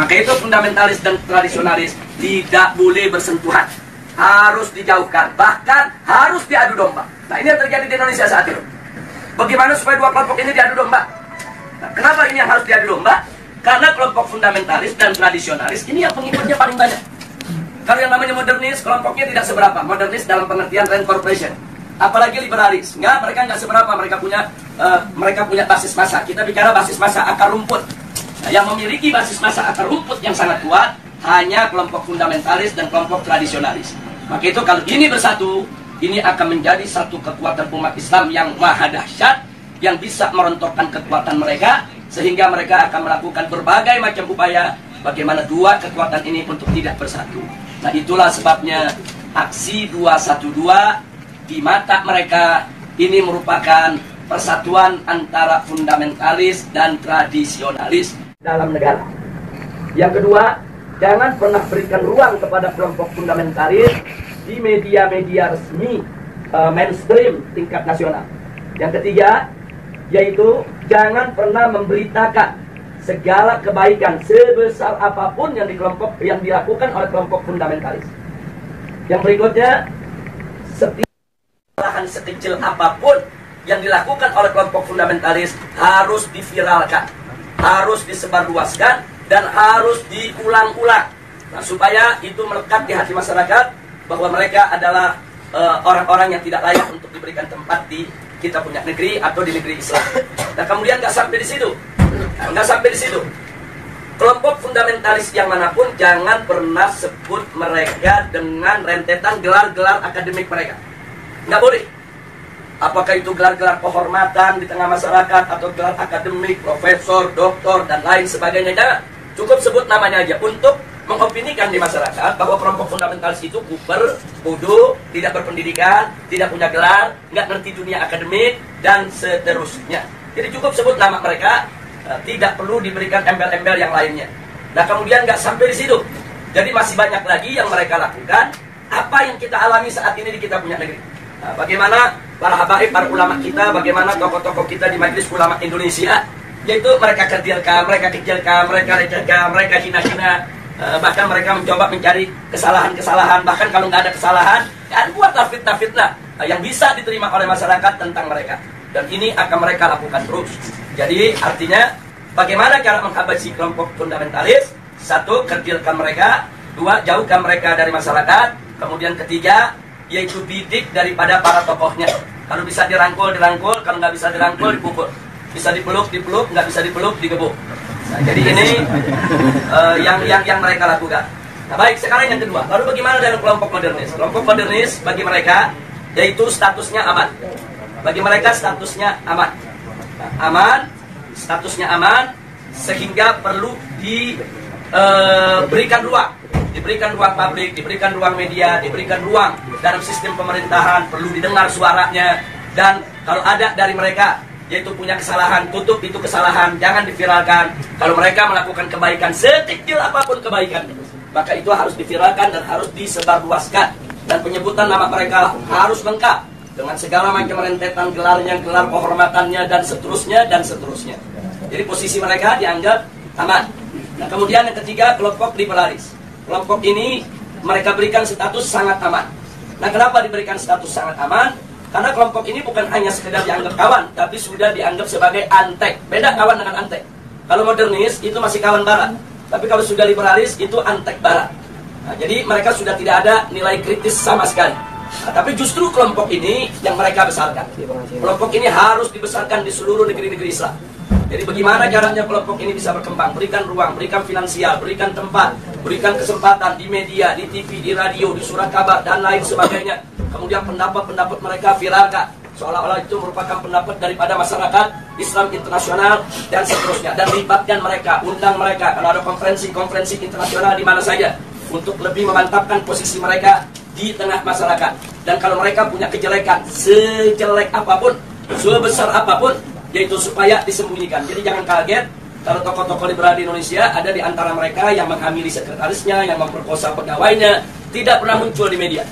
Maka itu fundamentalis dan tradisionalis tidak boleh bersentuhan, harus dijauhkan, bahkan harus diadu domba. Nah, ini yang terjadi di Indonesia saat ini. Bagaimana supaya dua kelompok ini diadu domba? Nah, kenapa ini yang harus diadu domba? Karena kelompok fundamentalis dan tradisionalis ini yang pengikutnya paling banyak. Kalau yang namanya modernis, kelompoknya tidak seberapa. Modernis dalam pengertian rent corporation. Apalagi liberalis, mereka nggak seberapa. Mereka punya basis massa. Kita bicara basis massa akar rumput. Nah, yang memiliki basis massa akar rumput yang sangat kuat hanya kelompok fundamentalis dan kelompok tradisionalis. Maka itu kalau ini bersatu, ini akan menjadi satu kekuatan umat Islam yang maha dahsyat, yang bisa merontokkan kekuatan mereka, sehingga mereka akan melakukan berbagai macam upaya bagaimana dua kekuatan ini untuk tidak bersatu. Nah, itulah sebabnya aksi 212 di mata mereka ini merupakan persatuan antara fundamentalis dan tradisionalis dalam negara. Yang kedua, jangan pernah berikan ruang kepada kelompok fundamentalis di media-media resmi mainstream tingkat nasional. Yang ketiga, yaitu jangan pernah memberitakan segala kebaikan sebesar apapun yang dilakukan oleh kelompok fundamentalis. Yang berikutnya, setiap kesalahan sekecil apapun yang dilakukan oleh kelompok fundamentalis harus diviralkan, harus disebarluaskan, dan harus diulang-ulang. Nah, supaya itu melekat di hati masyarakat bahwa mereka adalah orang-orang yang tidak layak untuk diberikan tempat di kita punya negeri atau di negeri Islam. Nah, kemudian nggak sampai di situ. Kelompok fundamentalis yang manapun jangan pernah sebut mereka dengan rentetan gelar-gelar akademik mereka. Nggak boleh. Apakah itu gelar-gelar kehormatan di tengah masyarakat atau gelar akademik, profesor, doktor, dan lain sebagainya. Jangan. Cukup sebut namanya aja untuk mengopinikan di masyarakat bahwa kelompok fundamentalis itu kuper, bodoh, tidak berpendidikan, tidak punya gelar, nggak ngerti dunia akademik, dan seterusnya. Jadi cukup sebut nama mereka, tidak perlu diberikan embel-embel yang lainnya. Nah, kemudian nggak sampai di situ. Jadi masih banyak lagi yang mereka lakukan. Apa yang kita alami saat ini di kita punya negeri. Nah, bagaimana para habaib, para ulama kita, bagaimana tokoh-tokoh kita di Majelis Ulama Indonesia, yaitu mereka kecilkan, mereka lecehkan, mereka hina-hina. Bahkan mereka mencoba mencari kesalahan-kesalahan. Bahkan kalau nggak ada kesalahan, buatlah fitnah-fitnah yang bisa diterima oleh masyarakat tentang mereka. Dan ini akan mereka lakukan terus. Jadi artinya bagaimana cara menghabisi kelompok fundamentalis? Satu, kecilkan mereka. Dua, jauhkan mereka dari masyarakat. Kemudian ketiga, yaitu bidik daripada para tokohnya. Kalau bisa dirangkul, kalau nggak bisa dirangkul, dipukul. Bisa dipeluk, nggak bisa dipeluk, digebuk. Nah, jadi ini yang mereka lakukan. Nah, baik, sekarang yang kedua. Lalu bagaimana dengan kelompok modernis? Kelompok modernis bagi mereka yaitu statusnya aman. Bagi mereka statusnya aman. Nah, aman, statusnya aman, sehingga perlu diberikan ruang. Diberikan ruang publik, diberikan ruang media, diberikan ruang dalam sistem pemerintahan, perlu didengar suaranya. Dan kalau ada dari mereka yaitu punya kesalahan, tutup itu kesalahan, jangan diviralkan. Kalau mereka melakukan kebaikan, sekecil apapun kebaikan, maka itu harus diviralkan dan harus disebarluaskan. Dan penyebutan nama mereka harus lengkap dengan segala macam rentetan gelarnya, gelar kehormatannya, dan seterusnya, dan seterusnya. Jadi posisi mereka dianggap aman. Nah, kemudian yang ketiga, kelompok liberalis. Kelompok ini mereka berikan status sangat aman. Nah, kenapa diberikan status sangat aman? Karena kelompok ini bukan hanya sekedar dianggap kawan, tapi sudah dianggap sebagai antek. Beda kawan dengan antek. Kalau modernis itu masih kawan barat, tapi kalau sudah liberalis itu antek barat. Nah, jadi mereka sudah tidak ada nilai kritis sama sekali. Nah, tapi justru kelompok ini yang mereka besarkan. Kelompok ini harus dibesarkan di seluruh negeri-negeri Islam. Jadi bagaimana caranya kelompok ini bisa berkembang? Berikan ruang, berikan finansial, berikan tempat, berikan kesempatan di media, di TV, di radio, di surat kabar, dan lain sebagainya. Kemudian pendapat-pendapat mereka viralkan, seolah-olah itu merupakan pendapat daripada masyarakat Islam internasional, dan seterusnya. Dan libatkan mereka, undang mereka, kalau ada konferensi-konferensi internasional di mana saja, untuk lebih memantapkan posisi mereka di tengah masyarakat. Dan kalau mereka punya kejelekan, sejelek apapun, sebesar apapun, yaitu supaya disembunyikan. Jadi jangan kaget kalau tokoh-tokoh liberal di Indonesia ada di antara mereka yang menghamili sekretarisnya, yang memperkosa pegawainya, tidak pernah muncul di media.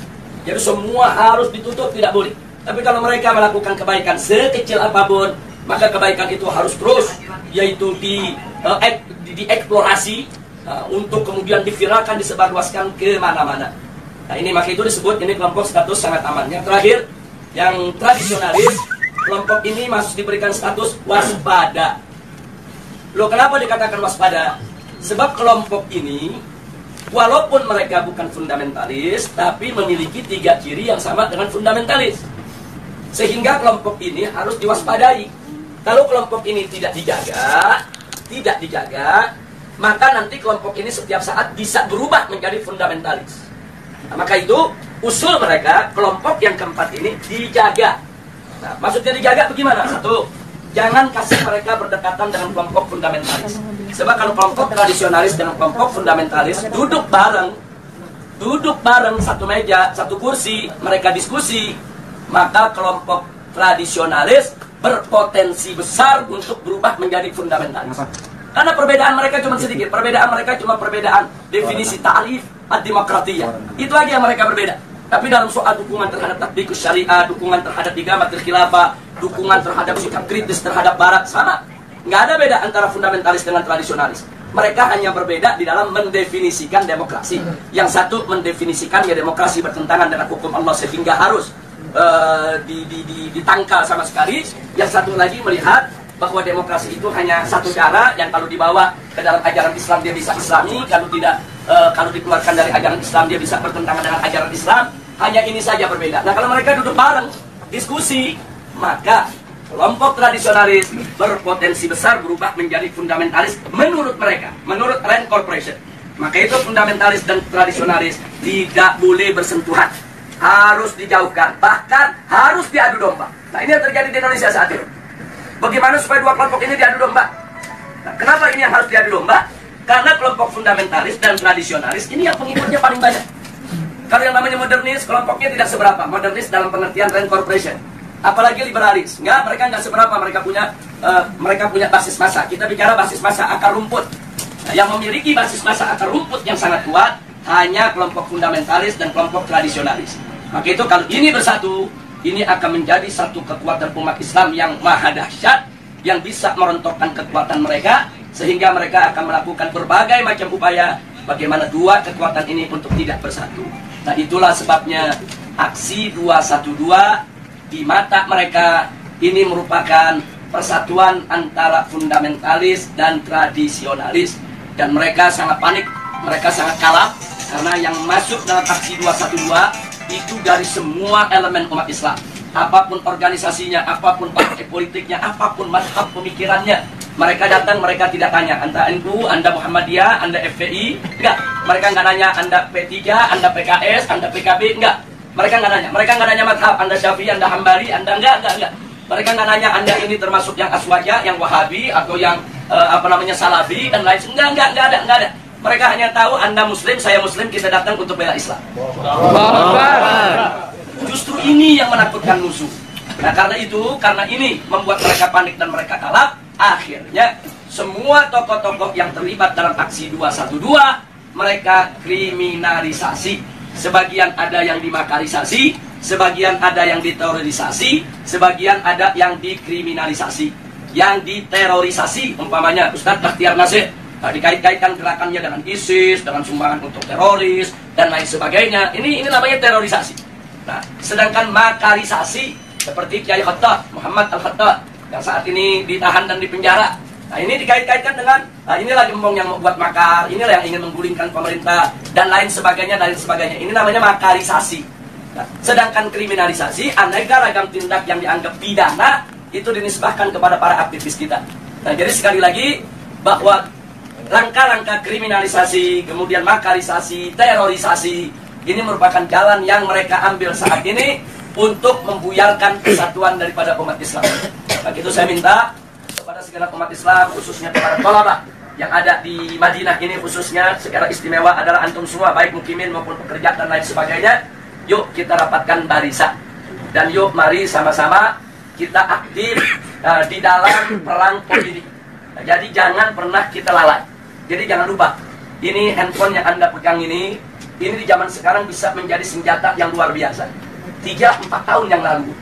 Jadi semua harus ditutup, tidak boleh. Tapi kalau mereka melakukan kebaikan sekecil apapun, maka kebaikan itu harus terus, yaitu dieksplorasi, untuk kemudian diviralkan, disebarluaskan ke mana-mana. Nah ini maka itu disebut ini kelompok status sangat aman. Yang terakhir, yang tradisionalis, kelompok ini masih diberikan status waspada. Loh kenapa dikatakan waspada? Sebab kelompok ini walaupun mereka bukan fundamentalis, tapi memiliki 3 ciri yang sama dengan fundamentalis. Sehingga kelompok ini harus diwaspadai. Kalau kelompok ini tidak dijaga, maka nanti kelompok ini setiap saat bisa berubah menjadi fundamentalis. Nah, maka itu usul mereka, kelompok yang keempat ini dijaga. Nah, maksudnya dijaga bagaimana? Satu, jangan kasih mereka berdekatan dengan kelompok fundamentalis. Sebab kalau kelompok tradisionalis dengan kelompok fundamentalis duduk bareng satu meja, satu kursi, mereka diskusi, maka kelompok tradisionalis berpotensi besar untuk berubah menjadi fundamentalis. Karena perbedaan mereka cuma sedikit, perbedaan mereka cuma perbedaan definisi ta'rif ad-demokratiyah. Itu aja yang mereka berbeda. Tapi dalam soal dukungan terhadap tatbikus syariah, dukungan terhadap igamatul khilafah, dukungan terhadap sikap kritis terhadap barat, sama. Nggak ada beda antara fundamentalis dengan tradisionalis. Mereka hanya berbeda di dalam mendefinisikan demokrasi. Yang satu mendefinisikan ya demokrasi bertentangan dengan hukum Allah sehingga harus ditangkal sama sekali. Yang satu lagi melihat bahwa demokrasi itu hanya satu cara yang kalau dibawa ke dalam ajaran Islam dia bisa Islami, kalau tidak kalau dikeluarkan dari ajaran Islam dia bisa bertentangan dengan ajaran Islam. Hanya ini saja berbeda. Nah kalau mereka duduk bareng diskusi, maka kelompok tradisionalis berpotensi besar berubah menjadi fundamentalis menurut mereka, menurut Rand Corporation. Maka itu fundamentalis dan tradisionalis tidak boleh bersentuhan, harus dijauhkan, bahkan harus diadu domba. Nah ini yang terjadi di Indonesia saat ini. Bagaimana supaya dua kelompok ini diadu domba? Nah, kenapa ini yang harus diadu domba? Karena kelompok fundamentalis dan tradisionalis ini yang pengikutnya paling banyak. Kalau yang namanya modernis, kelompoknya tidak seberapa. Modernis dalam pengertian Rand Corporation. Apalagi liberalis. Mereka nggak seberapa. Mereka punya basis massa. Kita bicara basis massa akar rumput. Nah, yang memiliki basis massa akar rumput yang sangat kuat hanya kelompok fundamentalis dan kelompok tradisionalis. Maka itu kalau ini bersatu, ini akan menjadi satu kekuatan umat Islam yang maha dahsyat, yang bisa merontokkan kekuatan mereka, sehingga mereka akan melakukan berbagai macam upaya bagaimana dua kekuatan ini untuk tidak bersatu. Nah itulah sebabnya aksi 212 di mata mereka ini merupakan persatuan antara fundamentalis dan tradisionalis. Dan mereka sangat panik, mereka sangat kalap, karena yang masuk dalam aksi 212 itu dari semua elemen umat Islam. Apapun organisasinya, apapun partai politiknya, apapun mazhab pemikirannya, mereka datang, mereka tidak tanya Anda NU, Anda Muhammadiyah, Anda FPI, enggak. Mereka nggak nanya Anda P3, Anda PKS, Anda PKB, enggak. Mereka nggak nanya. Mereka nggak nanya mazhab, Anda Syafi'i, Anda Hambali, Anda enggak. Mereka nggak nanya Anda ini termasuk yang Aswaja, yang Wahabi, atau yang Salafi dan lain. Enggak ada. Mereka hanya tahu Anda Muslim, saya Muslim, kita datang untuk bela Islam. Justru ini yang menakutkan musuh. Nah karena ini membuat mereka panik dan mereka kalah. Akhirnya semua tokoh-tokoh yang terlibat dalam aksi 212 mereka kriminalisasi. Sebagian ada yang dimakarisasi, sebagian ada yang diterorisasi, sebagian ada yang dikriminalisasi, yang diterorisasi. Umpamanya Ustadz Bakhtiar Nasir, dikait-kaitkan gerakannya dengan ISIS, dengan sumbangan untuk teroris dan lain sebagainya. Ini namanya terorisasi. Nah, sedangkan makarisasi seperti Kiai Khattab, Muhammad Al-Khattab yang saat ini ditahan dan dipenjara. Nah, ini dikait-kaitkan dengan inilah gembong yang membuat makar, inilah yang ingin menggulingkan pemerintah dan lain sebagainya. Ini namanya makarisasi. Nah, sedangkan kriminalisasi, aneka ragam tindak yang dianggap pidana itu dinisbahkan kepada para aktivis kita. Nah, jadi sekali lagi bahwa langkah-langkah kriminalisasi, kemudian makarisasi, terorisasi, ini merupakan jalan yang mereka ambil saat ini untuk membuyarkan kesatuan daripada umat Islam. Maka itu saya minta kepada segenap umat Islam, khususnya kepada tolabah yang ada di Madinah ini, khususnya secara istimewa adalah antum semua, baik mukimin maupun pekerja dan lain sebagainya. Yuk kita rapatkan barisan, dan yuk mari sama-sama kita aktif di dalam perang politik. Nah, jadi jangan pernah kita lalai. Jadi jangan lupa, ini handphone yang Anda pegang ini di zaman sekarang bisa menjadi senjata yang luar biasa. 3-4 tahun yang lalu,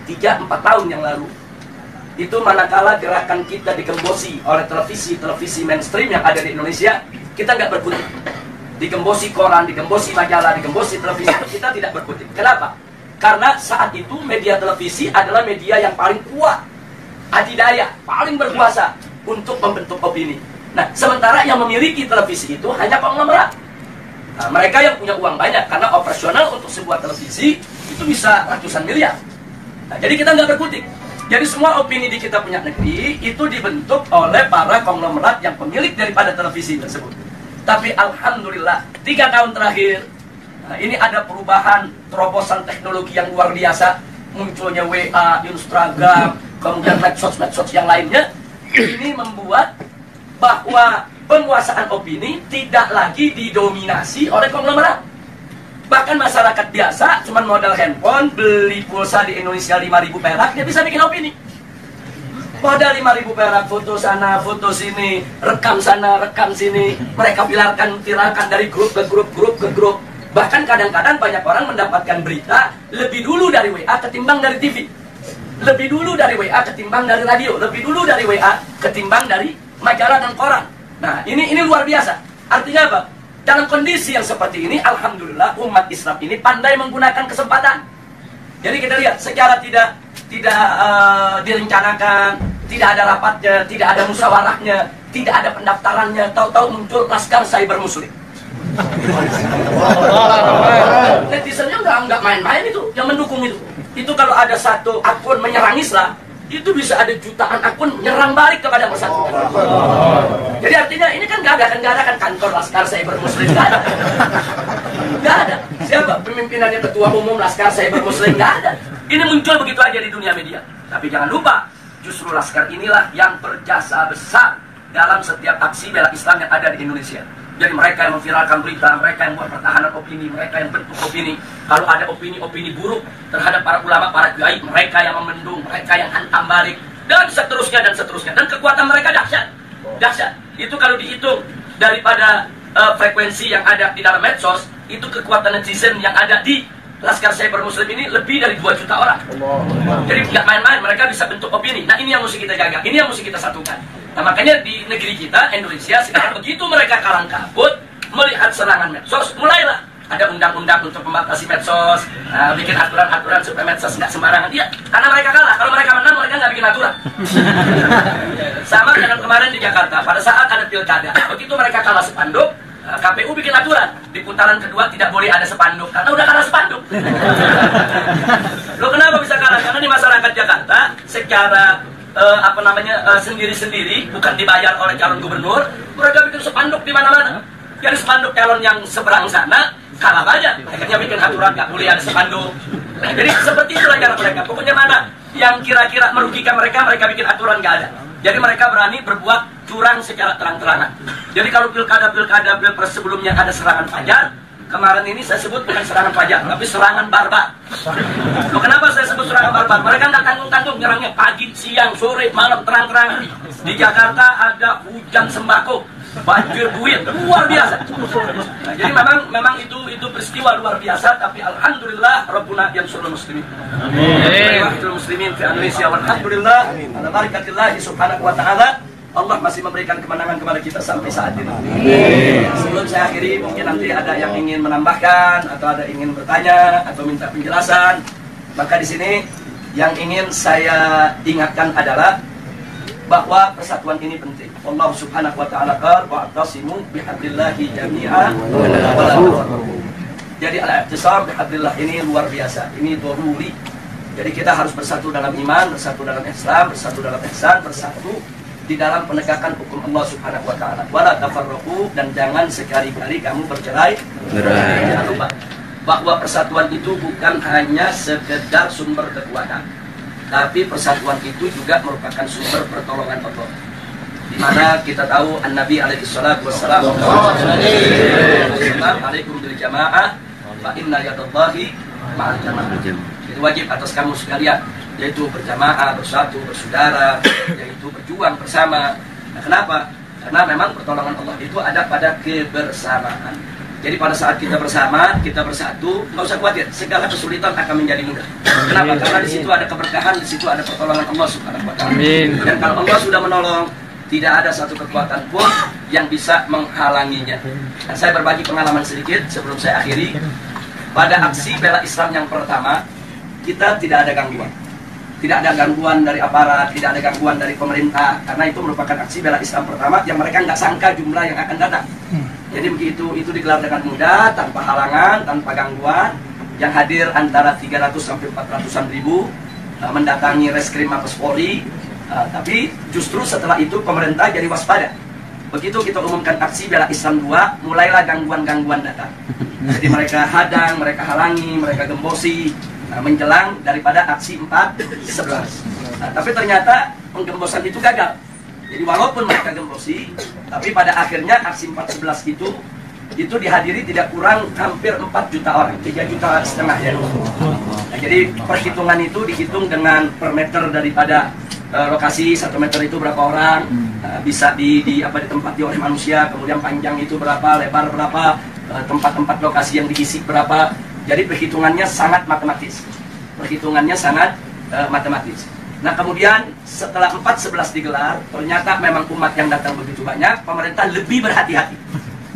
itu manakala gerakan kita digembosi oleh televisi mainstream yang ada di Indonesia, kita nggak berkutik. Digembosi koran, digembosi majalah, digembosi televisi, kita tidak berkutik. Kenapa? Karena saat itu media televisi adalah media yang paling kuat, adidaya, paling berkuasa untuk membentuk opini. Nah, sementara yang memiliki televisi itu hanya konglomerat. Nah, mereka yang punya uang banyak, karena operasional untuk sebuah televisi itu bisa ratusan miliar. Nah, jadi kita nggak berkutik. Jadi semua opini di kita punya negeri itu dibentuk oleh para konglomerat yang pemilik daripada televisi tersebut. Tapi alhamdulillah 3 tahun terakhir, nah, ini ada perubahan terobosan teknologi yang luar biasa. Munculnya WA, Instagram, kemudian medsos-medsos yang lainnya. Ini membuat bahwa penguasaan opini tidak lagi didominasi oleh konglomerat. Bahkan masyarakat biasa cuma modal handphone, beli pulsa di Indonesia 5.000 perak, dia bisa bikin opini. Modal 5.000 perak, foto sana, foto sini, rekam sana, rekam sini. Mereka viralkan dari grup ke grup. Bahkan kadang-kadang banyak orang mendapatkan berita lebih dulu dari WA ketimbang dari TV. Lebih dulu dari WA ketimbang dari radio. Lebih dulu dari WA ketimbang dari majalah dan koran. Nah, ini luar biasa. Artinya apa? Dalam kondisi yang seperti ini, alhamdulillah umat Islam ini pandai menggunakan kesempatan. Jadi kita lihat secara tidak direncanakan, tidak ada rapatnya, tidak ada musyawarahnya, tidak ada pendaftarannya, tahu-tahu muncul Laskar Cyber Muslim. Netizennya nggak main-main itu, yang mendukung itu. Itu kalau ada satu akun menyerang Islam, itu bisa ada jutaan akun nyerang balik kepada persatuan. Jadi artinya ini kan nggak ada kan kantor Laskar Cyber Muslim, nggak ada. Nggak ada. Siapa pemimpinannya, ketua umum Laskar Cyber Muslim? Nggak ada. Ini muncul begitu aja di dunia media. Tapi jangan lupa, justru Laskar inilah yang berjasa besar dalam setiap aksi bela Islam yang ada di Indonesia. Jadi mereka yang memviralkan berita, mereka yang buat pertahanan opini, mereka yang bentuk opini. Kalau ada opini-opini buruk terhadap para ulama, para kiai, mereka yang memendung, mereka yang hantam balik, dan seterusnya dan seterusnya. Dan kekuatan mereka dahsyat, dahsyat. Itu kalau dihitung daripada frekuensi yang ada di dalam medsos, itu kekuatan netizen yang ada di Laskar Cyber Muslim ini lebih dari 2 juta orang. Jadi nggak main-main, mereka bisa bentuk opini. Nah, ini yang mesti kita jaga, ini yang mesti kita satukan. Nah, makanya di negeri kita, Indonesia, sekarang begitu mereka kalang kabut melihat serangan medsos, mulailah ada undang-undang untuk membatasi medsos, bikin aturan-aturan supaya medsos nggak sembarangan. Iya, karena mereka kalah. Kalau mereka menang, mereka nggak bikin aturan. Sama dengan kemarin di Jakarta, pada saat ada pilkada, begitu mereka kalah spanduk, KPU bikin aturan, di putaran kedua tidak boleh ada spanduk, karena udah kalah spanduk. Lo kenapa bisa kalah? Karena di masyarakat Jakarta, secara sendiri-sendiri, bukan dibayar oleh calon gubernur, mereka bikin spanduk di mana-mana. Jadi spanduk calon yang seberang sana kalah banyak, akhirnya bikin aturan nggak boleh ada spanduk. Nah, jadi seperti itulah cara mereka. Pokoknya mana yang kira-kira merugikan mereka, mereka bikin aturan nggak ada. Jadi mereka berani berbuat curang secara terang-terangan. Jadi kalau pilkada pilpres sebelumnya ada serangan fajar, kemarin ini saya sebut bukan serangan fajar, tapi serangan barbar. Loh, kenapa saya sebut serangan barbar? Mereka nggak tanggung-tanggung nyerangnya pagi, siang, sore, malam, terang-terangan. Di Jakarta ada hujan sembako, banjir duit, luar biasa. Nah, jadi memang itu peristiwa luar biasa, tapi alhamdulillah Rabbuna yansurul muslimin. Amin. Muslimin di Indonesia, alhamdulillah. Ala barakatillah subhanahu wa ta'ala. Allah masih memberikan kemenangan kepada kita sampai saat ini. Sebelum saya akhiri, mungkin nanti ada yang ingin menambahkan atau ada ingin bertanya atau minta penjelasan. Maka di sini yang ingin saya ingatkan adalah bahwa persatuan ini penting. Allah Subhanahu wa taala qala wa'tasimu bihablillahi jami'an wa la tafarraqu. Jadi al-i'tisam bihablillah ini luar biasa. Ini daruri. Jadi kita harus bersatu dalam iman, bersatu dalam Islam, bersatu dalam ihsan, bersatu di dalam penegakan hukum Allah Subhanahu wa taala. Wala tafarraqu, dan jangan sekali-kali kamu bercerai. Jangan lupa bahwa persatuan itu bukan hanya sekedar sumber kekuatan, tapi persatuan itu juga merupakan sumber pertolongan Allah. Di mana kita tahu An-Nabi alaihi salatu wassalam alaikum bil jamaah fa inna yadallahi ma'al jamaah. Itu wajib atas kamu sekalian, yaitu berjamaah, bersatu, bersaudara, yaitu berjuang bersama. Nah, kenapa? Karena memang pertolongan Allah itu ada pada kebersamaan. Jadi pada saat kita bersama, kita bersatu, nggak usah khawatir, segala kesulitan akan menjadi mudah. Kenapa? Karena di situ ada keberkahan, di situ ada pertolongan Allah Subhanahu wa taala. Dan kalau Allah sudah menolong, Tidak ada satu kekuatan pun yang bisa menghalanginya. Nah, saya berbagi pengalaman sedikit sebelum saya akhiri. Pada aksi bela Islam yang pertama, kita tidak ada gangguan. Tidak ada gangguan dari aparat, tidak ada gangguan dari pemerintah, karena itu merupakan aksi bela Islam pertama yang mereka nggak sangka jumlah yang akan datang. Jadi begitu itu digelar dengan mudah, tanpa halangan, tanpa gangguan. Yang hadir antara 300 sampai 400-an ribu, mendatangi Reskrim Mabes Polri. Tapi justru setelah itu pemerintah jadi waspada. Begitu kita umumkan aksi bela Islam 2, mulailah gangguan-gangguan datang. Jadi mereka hadang, mereka halangi, mereka gembosi, menjelang daripada aksi 4/11. Tapi ternyata penggembosan itu gagal. Jadi walaupun mereka gembosi, tapi pada akhirnya aksi 4/11 itu dihadiri tidak kurang hampir 4 juta orang, 3,5 juta ya. Nah, jadi perhitungan itu dihitung dengan per meter daripada lokasi. 1 meter itu berapa orang, bisa ditempati oleh manusia, kemudian panjang itu berapa, lebar berapa, tempat-tempat lokasi yang diisi berapa. Jadi perhitungannya sangat matematis. Matematis. Nah, kemudian setelah 4/11 digelar, ternyata memang umat yang datang begitu banyak, pemerintah lebih berhati-hati.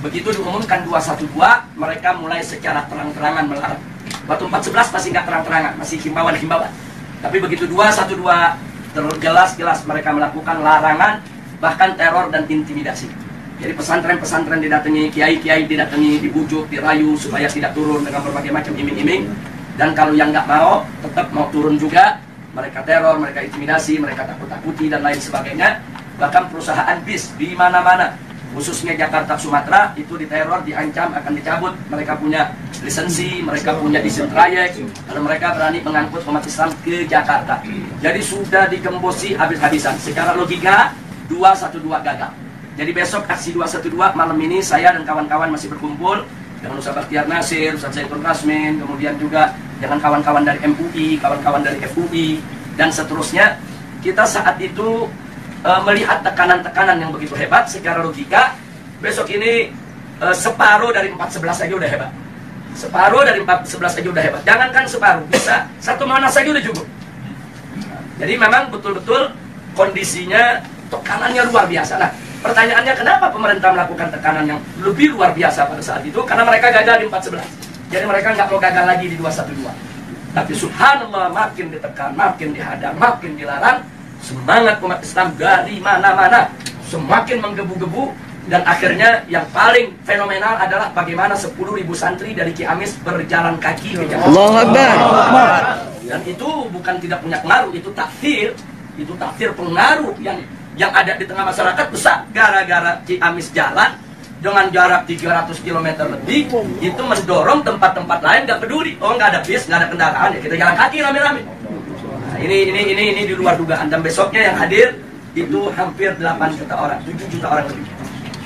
Begitu diumumkan 212, mereka mulai secara terang-terangan melarang. Waktu 4/11 masih nggak terang-terangan, masih himbauan-himbauan. Tapi begitu 212, jelas-jelas mereka melakukan larangan, bahkan teror dan intimidasi. Jadi pesantren-pesantren didatangi, kiai-kiai didatangi, dibujuk, dirayu supaya tidak turun dengan berbagai macam iming-iming. Dan kalau yang nggak mau, tetap mau turun juga, mereka teror, mereka intimidasi, mereka takut-takuti dan lain sebagainya. Bahkan perusahaan bis di mana-mana, khususnya Jakarta, Sumatera, itu diteror, diancam akan dicabut. Mereka punya lisensi, mereka punya izin trayek, kalau mereka berani mengangkut umat Islam ke Jakarta. Jadi sudah digembosi habis-habisan. Secara logika 212 gagal. Jadi besok aksi 212 malam ini saya dan kawan-kawan masih berkumpul dengan Ustaz Bakhtiar Nasir, Ustaz Zaitun Rasmin, kemudian juga dengan kawan-kawan dari MUI, kawan-kawan dari FUI, dan seterusnya. Kita saat itu melihat tekanan-tekanan yang begitu hebat. Secara logika besok ini separuh dari 4/11 aja udah hebat. Separuh dari 4/11 aja udah hebat. Jangankan separuh, bisa 1 Monas saja udah cukup. Jadi memang betul-betul kondisinya, tekanannya luar biasa. Nah, pertanyaannya kenapa pemerintah melakukan tekanan yang lebih luar biasa pada saat itu? Karena mereka gagal di 4/11. Jadi mereka nggak mau gagal lagi di 212. Tapi subhanallah, makin ditekan, makin dihadang, makin dilarang, semangat umat Islam dari mana-mana semakin menggebu-gebu. Dan akhirnya yang paling fenomenal adalah bagaimana 10.000 santri dari Ciamis berjalan kaki ke Jakarta. Allahu Akbar. Dan itu bukan tidak punya pengaruh, itu takdir pengaruh yang ada di tengah masyarakat besar. Gara-gara Ciamis jalan dengan jarak 300 km lebih, itu mendorong tempat-tempat lain nggak peduli. Oh, nggak ada bis, nggak ada kendaraan, ya kita jalan kaki rame-rame. Nah, ini di luar dugaan. Dan besoknya yang hadir itu hampir 8 juta orang, 7 juta orang lebih.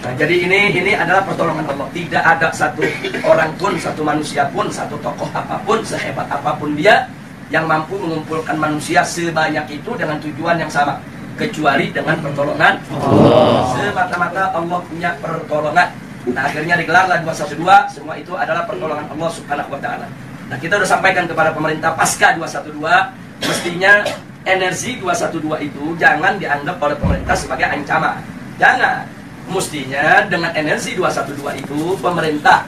Nah, jadi ini adalah pertolongan Allah. Tidak ada satu orang pun, satu manusia pun, satu tokoh apapun, sehebat apapun dia, yang mampu mengumpulkan manusia sebanyak itu dengan tujuan yang sama, kecuali dengan pertolongan Allah. Semata-mata Allah punya pertolongan. Nah, akhirnya digelarlah 212. Semua itu adalah pertolongan Allah Subhanahu wa Ta'ala. Nah, kita sudah sampaikan kepada pemerintah pasca 212, mestinya energi 212 itu jangan dianggap oleh pemerintah sebagai ancaman. Jangan. Mestinya dengan energi 212 itu pemerintah